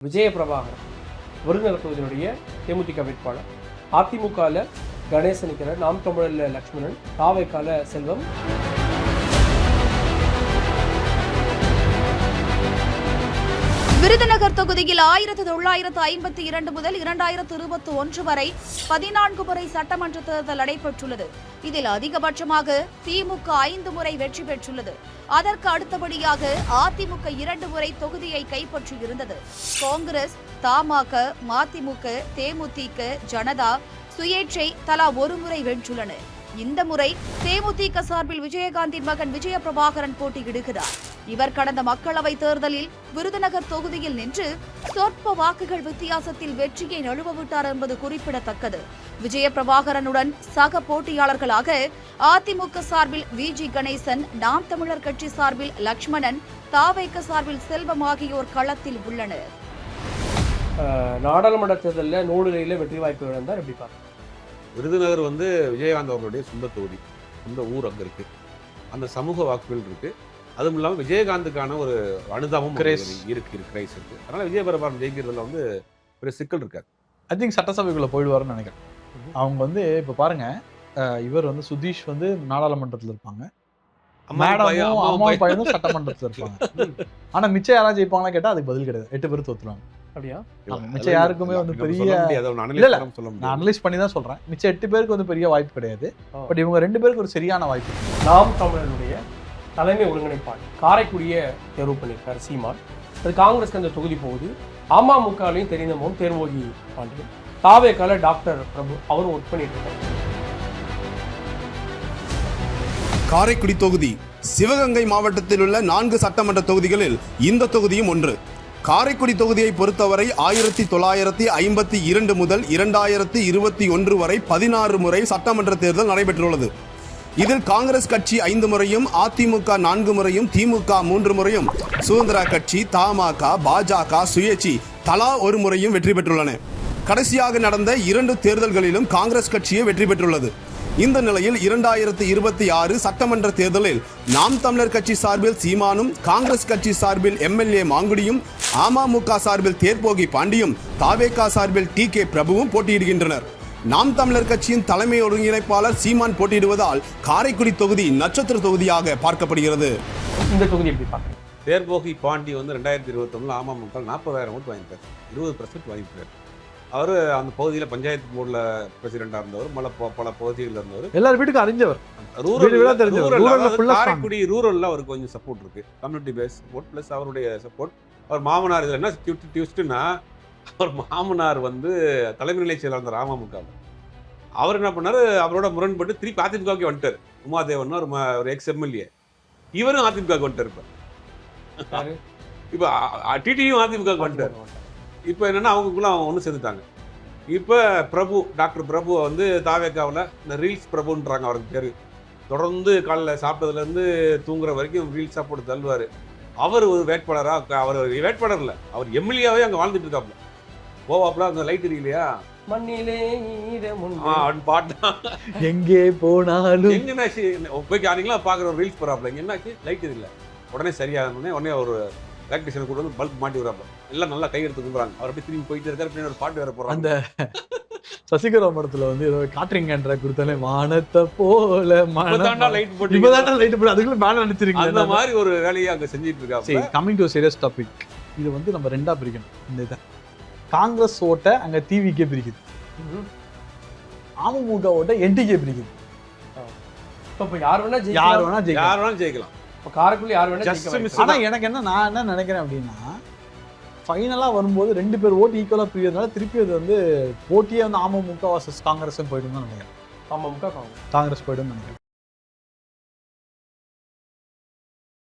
விஜய பிரபாகரன் விருதுநகர் தொகுதியினுடைய தேமுதிக வேட்பாளர், அதிமுகவில் கணேசன் நிற்கிறார், நாம் தமிழர்ல லக்ஷ்மணன், தாவைக்கால செல்வம். விருதுநகர் தொகுதியில் 1952 முதல் 2021 வரை 14 முறை சட்டமன்ற தேர்தல் நடைபெற்றுள்ளது. இதில் அதிகபட்சமாக திமுக 5 முறை வெற்றி பெற்றுள்ளது. அதற்கு அடுத்தபடியாக அதிமுக 2 முறை தொகுதியை கைப்பற்றியிருந்தது. காங்கிரஸ், தமாக, மதிமுக, தேமுதிக, ஜனதா, சுயேட்சை தலா 1 முறை வென்றுள்ளன. இந்த முறை தேமுதிக சார்பில் விஜயகாந்தின் மகன் விஜய பிரபாகரன் போட்டியிடுகிறார். இவர் கடந்த மக்களவை தேர்தலில் விருதுநகர் தொகுதியில் நின்று சொற்ப வாக்குகள் வித்தியாசத்தில் வெற்றியை நழுவவிட்டார் என்பது குறிப்பிடத்தக்கது. விஜய பிரபாகரனுடன் சக போட்டியாளர்களாக அதிமுக சார்பில் விஜி கணேசன், நாம் தமிழர் கட்சி சார்பில் லக்ஷ்மணன், தாவைக்க சார்பில் செல்வம் ஆகியோர் களத்தில் உள்ளனர். நாடாளுமன்ற தேர்தலில் நூலிலையில் வெற்றி வாய்ப்பு இழந்தார். எப்படி பார்க்க? விருதுநகர் விஜயகாந்த் அவர்களுடைய சொந்த தொகுதி, சொந்த ஊர் அங்கே இருக்கு, அந்த சமூக வாக்குகள் இருக்கு. அதுவும் இல்லாமல் விஜயகாந்துக்கான ஒரு அனுதாபம் இருக்கு, கிரைஸ் இருக்கு. அதனால விஜய பிரபாகரன் ஜெயிக்கிறதுல ஒரு சிக்கல் இருக்காது. ஐ திங்க் சட்டசபைக்குள்ள போயிடுவாருன்னு நினைக்கிறேன். அவங்க இப்போ பாருங்க, இவர் சுதீஷ் நாடாளுமன்றத்தில் இருப்பாங்க, அம்மாவும் பையனும் சட்டமன்றத்தில் இருப்பாங்க. ஆனா மிச்சம் யாராவது ஜெயிப்பாங்களா கேட்டா அதுக்கு பதில் கிடையாது. 8 பேர் தோத்துருவாங்க. அப்படியா? மிச்சம் யாருக்குமே பெரிய நான் அனலைஸ் பண்ணி தான் சொல்றேன். மிச்சம் 8 பேருக்கு பெரிய வாய்ப்பு கிடையாது. பட் இவங்க 2 பேருக்கு ஒரு சரியான வாய்ப்பு. நாம் தமிழனுடைய தலைமை ஒருங்கிணைப்பாளர் காரைக்குடியை தேர்வு பண்ணியிருக்காரு சீமான். அது காங்கிரஸ்க்கு அந்த தொகுதி போகுது. அமமுகலையும் தெரிந்தமும் தேர்வோகி பாண்டியன், தாவேக்கால டாக்டர் பிரபு அவரும் ஒர்க் பண்ணிட்டு இருக்காரு. காரைக்குடி தொகுதி சிவகங்கை மாவட்டத்தில் உள்ள 4 சட்டமன்ற தொகுதிகளில் இந்த தொகுதியும் ஒன்று. காரைக்குடி தொகுதியை பொறுத்தவரை 1952 முதல் 2021 வரை 16 முறை சட்டமன்ற தேர்தல் நடைபெற்றுள்ளது. இதில் காங்கிரஸ் கட்சி 5 முறையும், அதிமுக 4 முறையும், திமுக 3 முறையும், சுதந்திர கட்சி, தமாக, பாஜக, சுயேட்சை தலா 1 முறையும் வெற்றி பெற்றுள்ளன. கடைசியாக நடந்த 2 தேர்தல்களிலும் காங்கிரஸ் கட்சியே வெற்றி பெற்றுள்ளது. இந்த நிலையில் 2026 சட்டமன்ற தேர்தலில் நாம் தமிழர் கட்சி சார்பில் சீமானும், காங்கிரஸ் கட்சி சார்பில் எம்எல்ஏ மாங்குடியும், அமமுக சார்பில் தேர்போகி பாண்டியும், தாவேகா சார்பில் TK பிரபுவும் போட்டியிடுகின்றனர். நாம் தமிழர் கட்சியின் தலைமை ஒருங்கிணைப்பாளர் சீமான் போட்டியிடுவதால் காரைக்குடி தொகுதி நட்சத்திர தொகுதியாக பார்க்கப்படுகிறது. இந்த தொகுதி எப்படி பார்க்குறீங்க? தேர்போகி பாண்டி 2021 அமமுக 40,000 ஓட்டு வாங்கிட்டார், 20% வாங்கிட்டார். அவர் அந்த பகுதியில் பஞ்சாயத்து போர்டில் பிரசிடென்டாக இருந்தவர், பல பகுதிகளில் இருந்தவர், எல்லார் வீட்டுக்கும் அறிஞ்சவர். காரைக்குடி ரூரலில் அவருக்கு கொஞ்சம் சப்போர்ட் இருக்கு, கம்யூனிட்டி பேஸ் சப்போர்ட் ப்ளஸ் அவருடைய சப்போர்ட். அவர் மாமனார் இதில் என்ன ட்விஸ்ட்னா, அவர் மாமனார் தலைமை நிலை செயலாளர் இருந்தார் அமமுக. அவர் என்ன பண்ணாரு, அவரோட முரண்பட்டு திருப்பி அதிமுகவுக்கு வந்துட்டார். உமாதேவன் ஒரு எக்ஸ் எம்எல்ஏ, இவரும் அதிமுகவுக்கு வந்துட்டார். இப்போ டிடியும் அதிமுகவுக்கு வந்துட்டார். இப்போ என்னன்னா அவங்களுக்குள்ள அவங்க ஒன்று சேர்ந்துட்டாங்க. இப்போ பிரபு, டாக்டர் பிரபு தாவேக்காவில் இந்த ரீல்ஸ் பிரபுன்றாங்க அவருக்கு பேர். தொடர்ந்து காலையில் சாப்பிட்டதுலேருந்து தூங்குற வரைக்கும் ரீல்ஸாக போட்டு தள்ளுவார். அவர் ஒரு வேட்பாளராக, அவர் வேட்பாளர் இல்லை, அவர் எம்எல்ஏவே அங்கே வாழ்ந்துட்டு இருக்காப்புல. போவாப்புல அங்கே லைட் இல்லையா, பாட்டா எங்கே போனாலும் எங்கன்னாச்சு போய் ஆனீங்களா பார்க்குற ஒரு ரீல்ஸ் போறாப்புல. இங்கே என்னாச்சு, லைட் இல்லை, உடனே சரியாகணுன்னே உடனே ஒரு எலக்ட்ரிஷியனை கூட பல்ப் மாட்டி விடுறாப்புல. எல்லாம் நல்லா கை எடுத்து கும்புறாங்க. அவர் அப்படி திரும்பி போயிட்டு இருக்காரு. ஒரு பாட்டு வேற போறாங்க. அந்த சசிகலா படத்துல ஏதோ காட்ரிங் என்ற கொடுத்தாலே வானத்தை போல லைட் போட்டு அதுக்குள்ள மேல நினைச்சிருக்கீங்க. அந்த மாதிரி ஒரு வேலையை அங்க செஞ்சிட்டு இருக்காங்க. கமிங் டு சீரியஸ் டாபிக், இது நம்ம 2ஆ பிரிக்கணும். இந்த இதை காங்கிரஸ் ஓட்ட அங்க டிவிக்கே பிரிக்குது, அமமுக ஓட்ட என்டிகே பிரிக்குது. யார் வேணா ஜெயிக்கலாம். காரைக்குடி யார் வேணா. ஆனா எனக்கு நான் என்ன நினைக்கிறேன் அப்படின்னா, ஃபைனலா வரும்போது 2 பேர் ஓட்டு ஈக்குவலா பிரியறதுனால திருப்பி அது போட்டியே அமமுக வர்சஸ் காங்கிரஸ் போயிடும் தான் நினைக்கிறேன். அமமுக காங்கிரஸ் போயிடும் நினைக்கிறேன்.